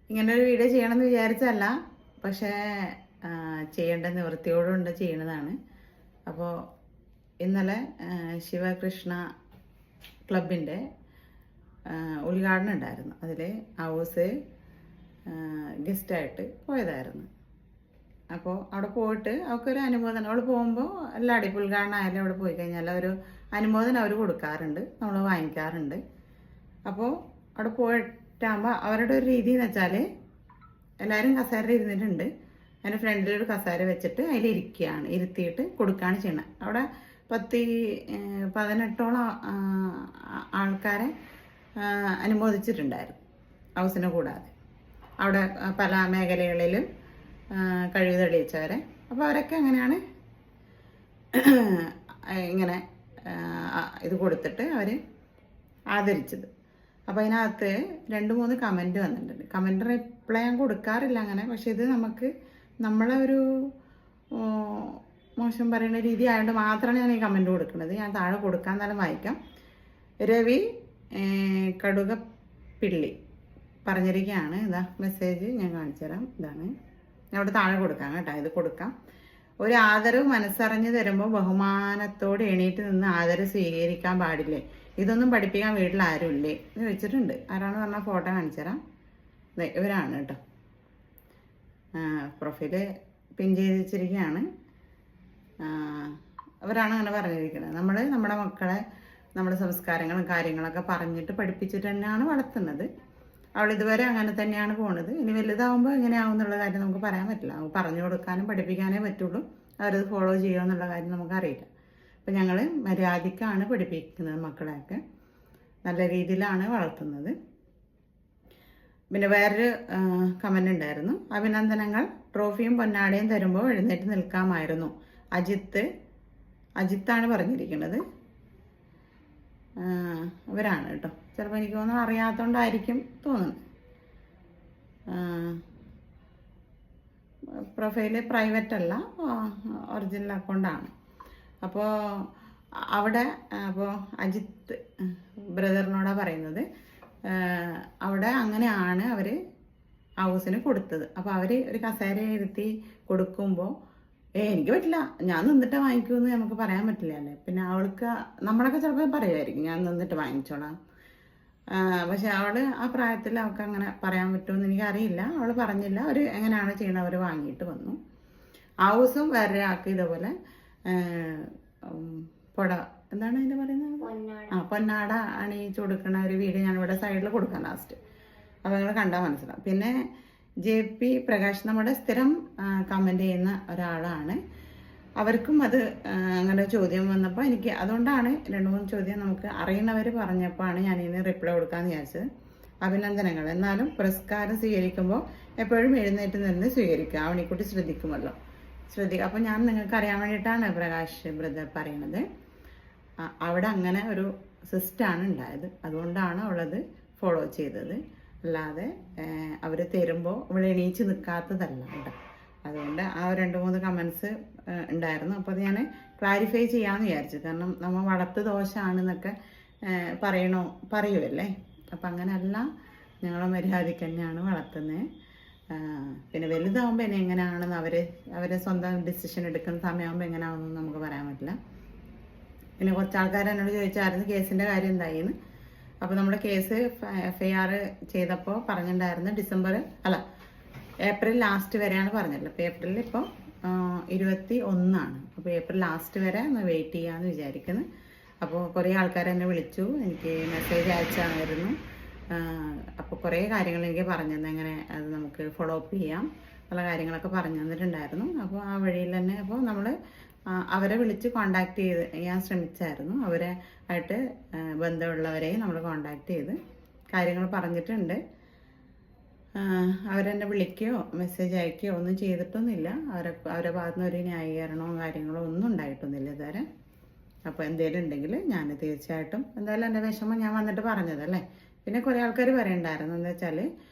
ഇങ്ങനൊരു വീഡിയോ ചെയ്യണമെന്ന് വിചാരിച്ചല്ല, പക്ഷേ ചെയ്യേണ്ട നിവൃത്തിയോടുകൊണ്ട് ചെയ്യുന്നതാണ്. അപ്പോൾ ഇന്നലെ ശിവകൃഷ്ണ ക്ലബിൻ്റെ ഉദ്ഘാടനം ഉണ്ടായിരുന്നു. അതിൽ ഹൗസ് ഗസ്റ്റായിട്ട് പോയതായിരുന്നു. അപ്പോൾ അവിടെ പോയിട്ട് അവൾക്കൊരു അനുമോദനം, അവൾ പോകുമ്പോൾ എല്ലാ അടിപ്പ് ഉദ്ഘാടനം ആയാലും അവിടെ പോയി കഴിഞ്ഞാൽ ഒരു അനുമോദനം അവർ കൊടുക്കാറുണ്ട്, നമ്മൾ വാങ്ങിക്കാറുണ്ട്. അപ്പോൾ അവിടെ പോയിട്ടാകുമ്പോൾ അവരുടെ ഒരു രീതി എന്ന് വെച്ചാൽ എല്ലാവരും കസേര ഇരുന്നിട്ടുണ്ട്, അതിൻ്റെ ഫ്രണ്ടിലൊരു കസേര വെച്ചിട്ട് അതിലിരിക്കുകയാണ്, ഇരുത്തിയിട്ട് കൊടുക്കുകയാണ് ചെയ്യണത്. അവിടെ 18ഓളം ആൾക്കാരെ അനുമോദിച്ചിട്ടുണ്ടായിരുന്നു ഹൗസിനെ കൂടാതെ. അവിടെ പല മേഖലകളിലും കഴിവ് തെളിയിച്ചവരെ. അപ്പോൾ അവരൊക്കെ അങ്ങനെയാണ് ഇങ്ങനെ ഇത് കൊടുത്തിട്ട് അവർ ആദരിച്ചത്. അപ്പോൾ അതിനകത്ത് 2-3 കമൻറ്റ് വന്നിട്ടുണ്ട്. കമൻറ്റ് റിപ്ലൈ ഞാൻ കൊടുക്കാറില്ല അങ്ങനെ, പക്ഷെ ഇത് നമുക്ക് നമ്മളെ ഒരു മോശം പറയുന്ന രീതി ആയതുകൊണ്ട് മാത്രമാണ് ഞാൻ ഈ കമൻറ്റ് കൊടുക്കുന്നത്. ഞാൻ താഴെ കൊടുക്കാൻ തന്നെ വായിക്കാം. രവി കടുകപ്പിള്ളി പറഞ്ഞിരിക്കുകയാണ്. ഇതാ മെസ്സേജ് ഞാൻ കാണിച്ചു തരാം. ഇതാണ്, ഞാൻ അവിടെ താഴെ കൊടുക്കാം കേട്ടോ, ഇത് കൊടുക്കാം. ഒരു ആദരവ് മനസ്സറിഞ്ഞ് തരുമ്പോൾ ബഹുമാനത്തോടെ എണീറ്റ് നിന്ന് ആദരവ് സ്വീകരിക്കാൻ പാടില്ലേ? ഇതൊന്നും പഠിപ്പിക്കാൻ വീട്ടിൽ ആരും ഇല്ലേ എന്ന് വെച്ചിട്ടുണ്ട്. ആരാണ് പറഞ്ഞാൽ ഫോട്ടോ കാണിച്ചു തരാം. ഇവരാണ് കേട്ടോ, പ്രൊഫൈല് പിൻ ചെയ്ത് വെച്ചിരിക്കുകയാണ്. അവരാണ് അങ്ങനെ പറഞ്ഞിരിക്കുന്നത്. നമ്മുടെ മക്കളെ നമ്മുടെ സംസ്കാരങ്ങളും കാര്യങ്ങളൊക്കെ പറഞ്ഞിട്ട് പഠിപ്പിച്ചിട്ട് തന്നെയാണ് വളർത്തുന്നത്. അവൾ ഇതുവരെ അങ്ങനെ തന്നെയാണ് പോണത്. ഇനി വലുതാവുമ്പോൾ എങ്ങനെയാവും എന്നുള്ള കാര്യം നമുക്ക് പറയാൻ പറ്റില്ല. പറഞ്ഞു കൊടുക്കാനും പഠിപ്പിക്കാനേ പറ്റുള്ളൂ. അവരത് ഫോളോ ചെയ്യുമോ എന്നുള്ള കാര്യം നമുക്കറിയില്ല. അപ്പം ഞങ്ങൾ മര്യാദയ്ക്കാണ് പഠിപ്പിക്കുന്നത്, മക്കളെയൊക്കെ നല്ല രീതിയിലാണ് വളർത്തുന്നത്. പിന്നെ വേറൊരു കമൻ്റ് ഉണ്ടായിരുന്നു. അഭിനന്ദനങ്ങൾ, ട്രോഫിയും പൊന്നാടയും തരുമ്പോൾ എഴുന്നേറ്റ് നിൽക്കാമായിരുന്നു. അജിത്താണ് പറഞ്ഞിരിക്കുന്നത്. അവരാണ് കേട്ടോ. ചിലപ്പോൾ എനിക്ക് തോന്നുന്നു അറിയാത്തതുകൊണ്ടായിരിക്കും തോന്നുന്നത്. പ്രൊഫൈല് പ്രൈവറ്റ് അല്ല, ഒറിജിനൽ അക്കൗണ്ടാണ്. അപ്പോൾ അജിത്ത് ബ്രദറിനോടാണ് പറയുന്നത്. അവിടെ അങ്ങനെയാണ് അവർ ഹൗസിന് കൊടുത്തത്. അപ്പോൾ അവർ ഒരു കസേര ഇരുത്തി കൊടുക്കുമ്പോൾ എനിക്ക് പറ്റില്ല, ഞാൻ നിന്നിട്ട് വാങ്ങിക്കുമെന്ന് നമുക്ക് പറയാൻ പറ്റില്ല അല്ലേ. പിന്നെ അവൾക്ക്, നമ്മളൊക്കെ ചിലപ്പോൾ പറയുമായിരിക്കും ഞാൻ നിന്നിട്ട് വാങ്ങിച്ചോളാം. പക്ഷെ അവൾ ആ പ്രായത്തിൽ അവൾക്ക് അങ്ങനെ പറയാൻ പറ്റുമെന്ന് എനിക്കറിയില്ല. അവൾ പറഞ്ഞില്ല. അവർ എങ്ങനെയാണ് ചെയ്യണത് അവർ വാങ്ങിയിട്ട് വന്നു. ഹൗസും വേറെ ആൾക്ക് ഇതേപോലെ എന്താണ് അതിൻ്റെ പറയുന്നത്, പൊന്നാട അണിയിച്ച് കൊടുക്കുന്ന ഒരു വീഡിയോ ഞാനിവിടെ സൈഡിൽ കൊടുക്കാം ലാസ്റ്റ്. അപ്പോൾ നിങ്ങൾ കണ്ടാൽ മനസ്സിലാവും. പിന്നെ JP പ്രകാശ് നമ്മുടെ സ്ഥിരം കമൻറ്റ് ചെയ്യുന്ന ഒരാളാണ്. അവർക്കും അത് അങ്ങനെ ചോദ്യം വന്നപ്പോൾ എനിക്ക് അതുകൊണ്ടാണ് 2-3 ചോദ്യം നമുക്ക് അറിയുന്നവർ പറഞ്ഞപ്പോഴാണ് ഞാനിതിന് റിപ്ലൈ കൊടുക്കാമെന്ന് വിചാരിച്ചത്. അഭിനന്ദനങ്ങൾ. എന്നാലും പുരസ്കാരം സ്വീകരിക്കുമ്പോൾ എപ്പോഴും എഴുന്നേറ്റ് നിന്ന് സ്വീകരിക്കുക. അവനെക്കുട്ടി ശ്രദ്ധിക്കുമല്ലോ, ശ്രദ്ധിക്കുക. അപ്പോൾ ഞാൻ നിങ്ങൾക്ക് അറിയാൻ വേണ്ടിയിട്ടാണ് പ്രകാശ് ബ്രദർ പറയണത്. അവിടെ അങ്ങനെ ഒരു സിസ്റ്റമാണ് ഉണ്ടായത്, അതുകൊണ്ടാണ് അവളത് ഫോളോ ചെയ്തത്. അല്ലാതെ അവർ തരുമ്പോൾ അവൾ എണീച്ച് നിൽക്കാത്തതല്ല അവിടെ. അതുകൊണ്ട് ആ 2-3 കമൻസ് ഉണ്ടായിരുന്നു. അപ്പോൾ അത് ഞാൻ ക്ലാരിഫൈ ചെയ്യാമെന്ന് വിചാരിച്ചു. കാരണം നമ്മൾ വളർത്ത് ദോഷമാണെന്നൊക്കെ പറയുമല്ലേ. അപ്പം അങ്ങനെയല്ല, ഞങ്ങളെ മര്യാദയ്ക്ക് തന്നെയാണ് വളർത്തുന്നത്. പിന്നെ വലുതാവുമ്പോൾ ഇനി എങ്ങനെയാണെന്ന് അവരെ സ്വന്തം ഡിസിഷൻ എടുക്കുന്ന സമയമാകുമ്പോൾ എങ്ങനെയാണെന്ന് നമുക്ക് പറയാൻ പറ്റില്ല. പിന്നെ കുറച്ച് ആൾക്കാർ എന്നോട് ചോദിച്ചായിരുന്നു കേസിൻ്റെ കാര്യം എന്തായിന്ന്. അപ്പോൾ നമ്മുടെ കേസ് FIR ചെയ്തപ്പോൾ പറഞ്ഞിട്ടുണ്ടായിരുന്നു ഏപ്രിൽ ലാസ്റ്റ് വരെയാണ് പറഞ്ഞല്ലോ. അപ്പോൾ ഏപ്രിലിൽ ഇപ്പോൾ 21 അപ്പോൾ ഏപ്രിൽ ലാസ്റ്റ് വരെ ഒന്ന് വെയിറ്റ് ചെയ്യാമെന്ന് വിചാരിക്കുന്നു. അപ്പോൾ കുറേ ആൾക്കാർ എന്നെ വിളിച്ചു, എനിക്ക് മെസ്സേജ് അയച്ചായിരുന്നു. അപ്പോൾ കുറേ കാര്യങ്ങൾ എനിക്ക് പറഞ്ഞു തന്നെ, എങ്ങനെ അത് നമുക്ക് ഫോളോ അപ്പ് ചെയ്യാം ഉള്ള കാര്യങ്ങളൊക്കെ പറഞ്ഞു തന്നിട്ടുണ്ടായിരുന്നു. അപ്പോൾ ആ വഴിയിൽ തന്നെ അപ്പോൾ നമ്മൾ അവരെ വിളിച്ച് കോണ്ടാക്ട് ചെയ്യാൻ ശ്രമിച്ചായിരുന്നു. അവരെ ആയിട്ട് ബന്ധമുള്ളവരെയും നമ്മൾ കോണ്ടാക്ട് ചെയ്ത് കാര്യങ്ങൾ പറഞ്ഞിട്ടുണ്ട്. അവരെന്നെ വിളിക്കുകയോ മെസ്സേജ് അയക്കുകയോ ഒന്നും ചെയ്തിട്ടൊന്നുമില്ല. അവരെ ഭാഗത്തുനിന്ന് ഒരു ന്യായീകരണമോ കാര്യങ്ങളോ ഒന്നും ഉണ്ടായിട്ടൊന്നുമില്ല ഇതുവരെ. അപ്പോൾ എന്തെങ്കിലും ഉണ്ടെങ്കിൽ ഞാൻ തീർച്ചയായിട്ടും എന്തായാലും എൻ്റെ വിഷമം ഞാൻ വന്നിട്ട് പറഞ്ഞതല്ലേ. പിന്നെ കുറേ ആൾക്കാർ പറയണ്ടായിരുന്നു, എന്താ വെച്ചാൽ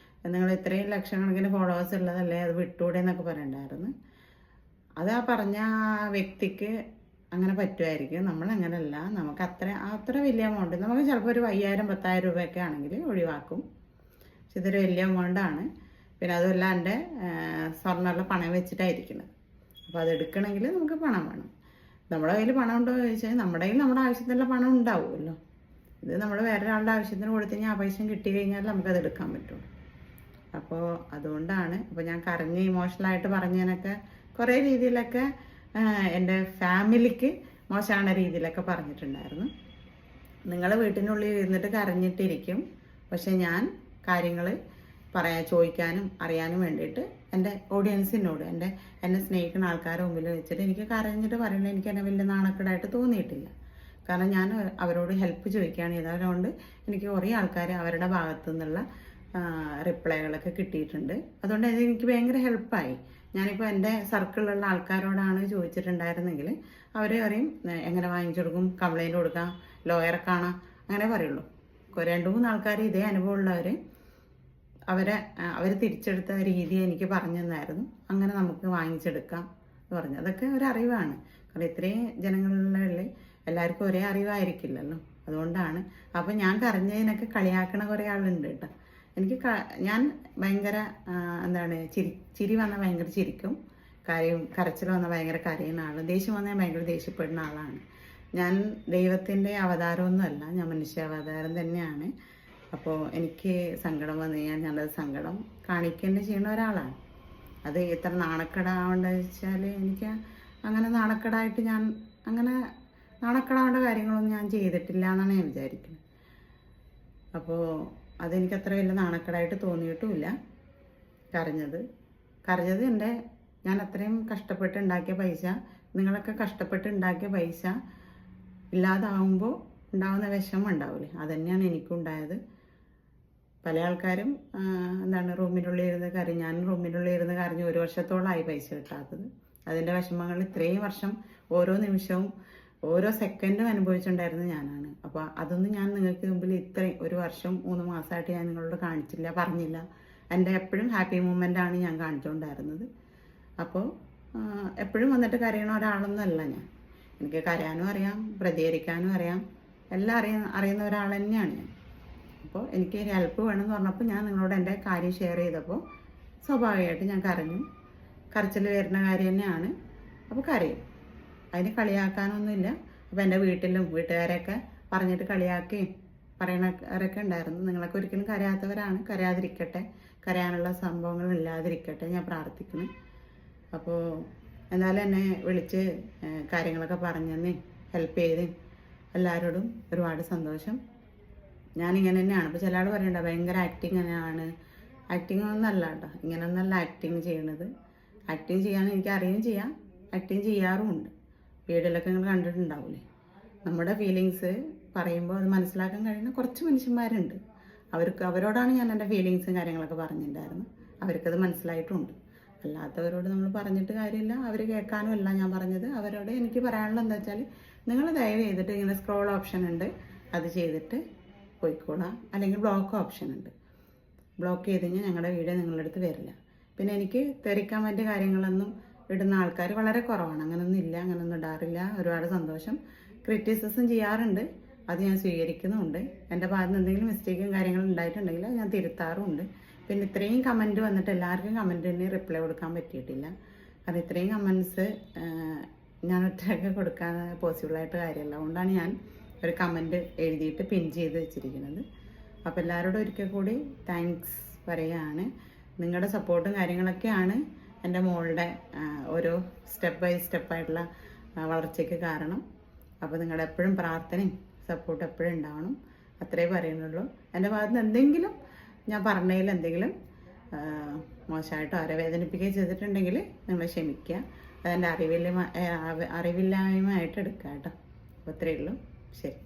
നിങ്ങൾ ഇത്രയും ലക്ഷക്കണക്കിന് ഫോളോവേഴ്സ് ഉള്ളതല്ലേ, അത് വിട്ടൂടെ എന്നൊക്കെ പറയണ്ടായിരുന്നു. അത് ആ പറഞ്ഞ വ്യക്തിക്ക് അങ്ങനെ പറ്റുമായിരിക്കും. നമ്മളങ്ങനെയല്ല, നമുക്ക് അത്ര വലിയ എമൗണ്ട്, നമുക്ക് ചിലപ്പോൾ ഒരു 5000-10,000 രൂപയൊക്കെ ആണെങ്കിൽ ഒഴിവാക്കും. പക്ഷെ ഇതൊരു വലിയ എമൗണ്ടാണ്. പിന്നെ അതുമല്ല എൻ്റെ സ്വർണ്ണമുള്ള പണം വെച്ചിട്ടായിരിക്കുന്നത്. അപ്പോൾ അത് എടുക്കണമെങ്കിൽ നമുക്ക് പണം വേണം. നമ്മുടെ കയ്യിൽ പണം ഉണ്ടോ എന്ന് ചോദിച്ചാൽ നമ്മുടെ കയ്യിൽ നമ്മുടെ ആവശ്യത്തിനുള്ള പണം ഉണ്ടാവുമല്ലോ. ഇത് നമ്മൾ വേറൊരാളുടെ ആവശ്യത്തിന് കൊടുത്തു കഴിഞ്ഞാൽ ആ പൈസ കിട്ടി കഴിഞ്ഞാൽ നമുക്കത് എടുക്കാൻ പറ്റുള്ളൂ. അപ്പോൾ അതുകൊണ്ടാണ്. അപ്പോൾ ഞാൻ കരഞ്ഞ് ഇമോഷണലായിട്ട് പറഞ്ഞതിനൊക്കെ കുറേ രീതിയിലൊക്കെ എൻ്റെ ഫാമിലിക്ക് മോശமான രീതിയിലൊക്കെ പറഞ്ഞിട്ടുണ്ടായിരുന്നു. നിങ്ങൾ വീട്ടിനുള്ളിൽ ഇരുന്നിട്ട് കരഞ്ഞിട്ടിരിക്കും, പക്ഷെ ഞാൻ കാര്യങ്ങൾ ചോദിക്കാനും അറിയാനും വേണ്ടിയിട്ട് എൻ്റെ ഓഡിയൻസിനോട്, എന്നെ സ്നേഹിക്കുന്ന ആൾക്കാരുടെ മുമ്പിൽ വെച്ചിട്ട് എനിക്ക് കരഞ്ഞിട്ട് പറയുന്നത് എനിക്ക് എന്നെ വലിയ നാണക്കേടായിട്ട് തോന്നിയിട്ടില്ല. കാരണം ഞാൻ അവരോട് ഹെൽപ്പ് ചോദിക്കുകയാണ് ചെയ്തത്. അതുകൊണ്ട് എനിക്ക് കുറേ ആൾക്കാർ അവരുടെ ഭാഗത്തു നിന്നുള്ള റിപ്ലൈകളൊക്കെ കിട്ടിയിട്ടുണ്ട്. അതുകൊണ്ട് അത് എനിക്ക് ഭയങ്കര ഹെൽപ്പായി. ഞാനിപ്പോൾ എൻ്റെ സർക്കിളിലുള്ള ആൾക്കാരോടാണ് ചോദിച്ചിട്ടുണ്ടായിരുന്നെങ്കിൽ അവർ പറയും എങ്ങനെ വാങ്ങിച്ചു കൊടുക്കും, കംപ്ലൈൻറ്റ് കൊടുക്കാം, ലോയറെ കാണാം, അങ്ങനെ പറയുള്ളൂ. 2-3 ആൾക്കാർ ഇതേ അനുഭവമുള്ളവർ അവർ തിരിച്ചെടുത്ത രീതി എനിക്ക് പറഞ്ഞു തന്നായിരുന്നു. അങ്ങനെ നമുക്ക് വാങ്ങിച്ചെടുക്കാം എന്ന് പറഞ്ഞു. അതൊക്കെ ഒരു അറിവാണ്. കാരണം ഇത്രയും ജനങ്ങളിൽ എല്ലാവർക്കും ഒരേ അറിവായിരിക്കില്ലല്ലോ. അതുകൊണ്ടാണ്. അപ്പം ഞാൻ കരഞ്ഞതിനൊക്കെ കളിയാക്കണ കുറേ ആളുണ്ട് കേട്ടോ. ഞാൻ ഭയങ്കര ചിരി വന്നാൽ ഭയങ്കര ചിരിക്കും, കരച്ചിൽ വന്നാൽ ഭയങ്കര കരയുന്ന ആൾ, ദേഷ്യം വന്നാൽ ഭയങ്കര ദേഷ്യപ്പെടുന്ന ആളാണ്. ഞാൻ ദൈവത്തിൻ്റെ അവതാരമൊന്നുമല്ല, ഞാൻ മനുഷ്യാവതാരം തന്നെയാണ്. അപ്പോൾ എനിക്ക് സങ്കടം വന്നു കഴിഞ്ഞാൽ ഞാനത് സങ്കടം കാണിക്കുക ചെയ്യുന്ന ഒരാളാണ്. അത് ഇത്ര നാണക്കേടാവേണ്ടത് വെച്ചാൽ എനിക്ക് അങ്ങനെ നാണക്കേടായിട്ട് അങ്ങനെ നാണക്കേടാവേണ്ട കാര്യങ്ങളൊന്നും ഞാൻ ചെയ്തിട്ടില്ല എന്നാണ് ഞാൻ വിചാരിക്കുന്നത്. അപ്പോൾ അതെനിക്ക് അത്ര വലിയ നാണക്കേടായിട്ട് തോന്നിയിട്ടുമില്ല. കരഞ്ഞത് ഞാൻ അത്രയും കഷ്ടപ്പെട്ട് ഉണ്ടാക്കിയ പൈസ, നിങ്ങളൊക്കെ കഷ്ടപ്പെട്ട് ഉണ്ടാക്കിയ പൈസ ഇല്ലാതാവുമ്പോൾ ഉണ്ടാവുന്ന വിഷമം ഉണ്ടാവില്ലേ, അതുതന്നെയാണ് എനിക്കുണ്ടായത്. പല ആൾക്കാരും റൂമിനുള്ളിൽ ഇരുന്ന് കരഞ്ഞു. ഞാൻ റൂമിനുള്ളിൽ ഇരുന്ന് കരഞ്ഞു 1 വർഷത്തോളമായി പൈസ കിട്ടാത്തത്. അതിൻ്റെ വിഷമങ്ങൾ ഇത്രയും വർഷം ഓരോ നിമിഷവും ഓരോ സെക്കൻഡും അനുഭവിച്ചിട്ടുണ്ടായിരുന്നത് ഞാനാണ്. അപ്പോൾ അതൊന്നും ഞാൻ നിങ്ങൾക്ക് മുമ്പിൽ ഇത്രയും 1 വർഷം 3 മാസമായിട്ട് ഞാൻ നിങ്ങളോട് കാണിച്ചില്ല, പറഞ്ഞില്ല. എൻ്റെ എപ്പോഴും ഹാപ്പി മൂമെൻ്റാണ് ഞാൻ കാണിച്ചുകൊണ്ടായിരുന്നത്. അപ്പോൾ എപ്പോഴും വന്നിട്ട് കരയണ ഒരാളൊന്നുമല്ല ഞാൻ. എനിക്ക് കരയാനും അറിയാം, പ്രതികരിക്കാനും അറിയാം, എല്ലാം അറിയുന്ന ഒരാൾ തന്നെയാണ് ഞാൻ. അപ്പോൾ എനിക്ക് ഹെൽപ്പ് വേണമെന്ന് പറഞ്ഞപ്പോൾ ഞാൻ നിങ്ങളോട് എൻ്റെ കാര്യം ഷെയർ ചെയ്തപ്പോൾ സ്വാഭാവികമായിട്ട് ഞാൻ കരച്ചിൽ വരുന്ന കാര്യം തന്നെയാണ്. അപ്പോൾ കരയും, അതിന് കളിയാക്കാനൊന്നുമില്ല. അപ്പോൾ എൻ്റെ വീട്ടുകാരെയൊക്കെ പറഞ്ഞിട്ട് കളിയാക്കുകയും പറയണവരൊക്കെ ഉണ്ടായിരുന്നു. നിങ്ങളൊക്കെ ഒരിക്കലും കരയാത്തവരാണ്, കരയാതിരിക്കട്ടെ, കരയാനുള്ള സംഭവങ്ങൾ ഇല്ലാതിരിക്കട്ടെ ഞാൻ പ്രാർത്ഥിക്കുന്നു. അപ്പോൾ എന്തായാലും എന്നെ വിളിച്ച് കാര്യങ്ങളൊക്കെ പറഞ്ഞെന്നേ ഹെൽപ്പ് ചെയ്തേ എല്ലാവരോടും ഒരുപാട് സന്തോഷം. ഞാനിങ്ങനെ തന്നെയാണ്. ഇപ്പോൾ ചില ആൾ പറയണ്ട ഭയങ്കര ആക്ടിങ് തന്നെയാണ്. ആക്ടിങ് ഒന്നല്ല കേട്ടോ, ഇങ്ങനെയൊന്നല്ല ആക്ടിങ് ചെയ്യണത്. ആക്ടിങ് ചെയ്യാൻ എനിക്ക് അറിയുകയും ചെയ്യാം, ആക്ടിങ് ചെയ്യാറുമുണ്ട്. വീഡിയോയിലൊക്കെ നിങ്ങൾ കണ്ടിട്ടുണ്ടാവില്ലേ. നമ്മുടെ ഫീലിങ്സ് പറയുമ്പോൾ അത് മനസ്സിലാക്കാൻ കഴിയുന്ന കുറച്ച് മനുഷ്യന്മാരുണ്ട്. അവരോടാണ് ഞാൻ എൻ്റെ ഫീലിങ്സും കാര്യങ്ങളൊക്കെ പറഞ്ഞിട്ടുണ്ടായിരുന്നു. അവർക്കത് മനസ്സിലായിട്ടുമുണ്ട്. അല്ലാത്തവരോട് നമ്മൾ പറഞ്ഞിട്ട് കാര്യമില്ല, അവർ കേൾക്കാനും അല്ല ഞാൻ പറഞ്ഞത്. അവരോട് എനിക്ക് പറയാനുള്ളത് എന്താ വെച്ചാൽ, നിങ്ങൾ ദയവ് ചെയ്തിട്ട് ഇങ്ങനെ സ്ക്രോൾ ഓപ്ഷൻ ഉണ്ട്, അത് ചെയ്തിട്ട് പോയിക്കോളാം. അല്ലെങ്കിൽ ബ്ലോക്ക് ഓപ്ഷൻ ഉണ്ട്, ബ്ലോക്ക് ചെയ്ത് കഴിഞ്ഞാൽ ഞങ്ങളുടെ വീഡിയോ നിങ്ങളുടെ അടുത്ത് വരില്ല. പിന്നെ എനിക്ക് തെറിക്കാൻ പറ്റിയ കാര്യങ്ങളൊന്നും ഇടുന്ന ആൾക്കാർ വളരെ കുറവാണ്. അങ്ങനൊന്നും ഇടാറില്ല. ഒരുപാട് സന്തോഷം. ക്രിറ്റിസിസം ചെയ്യാറുണ്ട്, അത് ഞാൻ സ്വീകരിക്കുന്നുമുണ്ട്. എൻ്റെ ഭാഗത്ത് നിന്ന് എന്തെങ്കിലും മിസ്റ്റേക്കും കാര്യങ്ങളും ഉണ്ടായിട്ടുണ്ടെങ്കിൽ ഞാൻ തിരുത്താറുമുണ്ട്. പിന്നെ ഇത്രയും കമൻറ്റ് വന്നിട്ട് എല്ലാവർക്കും കമൻറ്റിന് റിപ്ലൈ കൊടുക്കാൻ പറ്റിയിട്ടില്ല. കാരണം ഇത്രയും കമൻറ്റ്സ് ഞാൻ ഒറ്റയ്ക്ക് കൊടുക്കാൻ പോസിബിളായിട്ട് കാര്യമില്ല. അതുകൊണ്ടാണ് ഞാൻ ഒരു കമൻറ്റ് എഴുതിയിട്ട് പിൻ ചെയ്ത് വെച്ചിരിക്കുന്നത്. അപ്പോൾ എല്ലാവരോടും ഒരിക്കൽ കൂടി താങ്ക്സ് പറയുകയാണ്. നിങ്ങളുടെ സപ്പോർട്ടും കാര്യങ്ങളൊക്കെയാണ് എൻ്റെ മോളുടെ ഓരോ സ്റ്റെപ്പ് ബൈ സ്റ്റെപ്പായിട്ടുള്ള വളർച്ചയ്ക്ക് കാരണം. അപ്പോൾ നിങ്ങളുടെ എപ്പോഴും പ്രാർത്ഥനയും സപ്പോർട്ട് എപ്പോഴും ഉണ്ടാവണം, അത്രേ പറയുന്നുള്ളൂ. എൻ്റെ ഭാഗത്ത് നിന്ന് എന്തെങ്കിലും ഞാൻ പറഞ്ഞതിൽ എന്തെങ്കിലും മോശമായിട്ടോ ആരെ വേദനിപ്പിക്കുകയോ ചെയ്തിട്ടുണ്ടെങ്കിൽ നിങ്ങൾ ക്ഷമിക്കുക. അതെൻ്റെ അറിവില്ലായ്മയായിട്ട് എടുക്കുക കേട്ടോ. അപ്പോൾ അത്രയേ ഉള്ളൂ. ശരി.